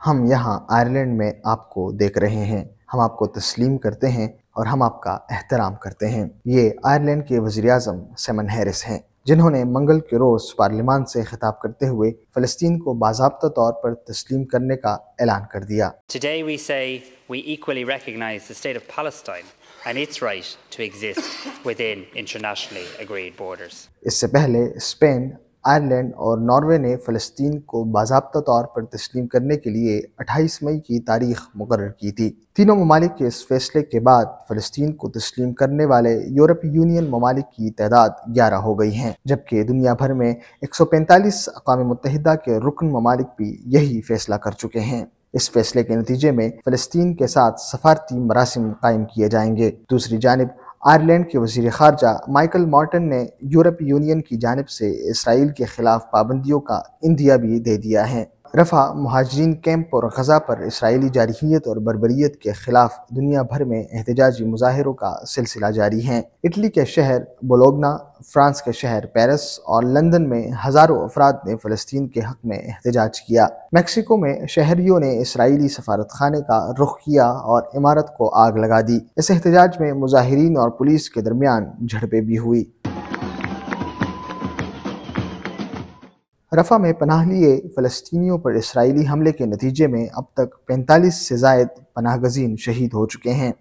ہم یہاں آئرلینڈ میں آپ کو دیکھ رہے ہیں، ہم آپ کو تسلیم کرتے ہیں اور ہم آپ کا احترام کرتے ہیں۔ یہ آئرلینڈ کے وزیر اعظم سائمن ہیرس ہیں، جنہوں نے منگل کے روز پارلیمان سے خطاب کرتے ہوئے فلسطین کو باضابطہ طور پر تسلیم کرنے کا اعلان کر دیا۔ Today we say we equally recognize the state of Palestine and its right to exist within internationally agreed borders. اس سے پہلے اسپین، آئرلینڈ اور ناروے نے فلسطین کو باضابطہ طور پر تسلیم کرنے کے لیے 28 مئی کی تاریخ مقرر کی تھی۔ تینوں ممالک کے اس فیصلے کے بعد فلسطین کو تسلیم کرنے والے یورپی یونین ممالک کی تعداد 11 ہو گئی ہیں، جبکہ دنیا بھر میں 145 اقوام متحدہ کے رکن ممالک بھی یہی فیصلہ کر چکے ہیں۔ اس فیصلے کے نتیجے میں فلسطین کے ساتھ سفارتی مراسم قائم کیے جائیں گے۔ دوسری جانب آئرلینڈ کے وزیر خارجہ مائیکل مارٹن نے یورپی یونین کی جانب سے اسرائیل کے خلاف پابندیوں کا عندیہ بھی دے دیا ہے۔ رفح مہاجرین کیمپ اور غزہ پر اسرائیلی جارحیت اور بربریت کے خلاف دنیا بھر میں احتجاجی مظاہروں کا سلسلہ جاری ہے۔ اٹلی کے شہر بولوگنا، فرانس کے شہر پیرس اور لندن میں ہزاروں افراد نے فلسطین کے حق میں احتجاج کیا۔ میکسیکو میں شہریوں نے اسرائیلی سفارت خانے کا رخ کیا اور عمارت کو آگ لگا دی۔ اس احتجاج میں مظاہرین اور پولیس کے درمیان جھڑپیں بھی ہوئی۔ رفح میں پناہ لیے فلسطینیوں پر اسرائیلی حملے کے نتیجے میں اب تک 45 سے زائد پناہ گزین شہید ہو چکے ہیں۔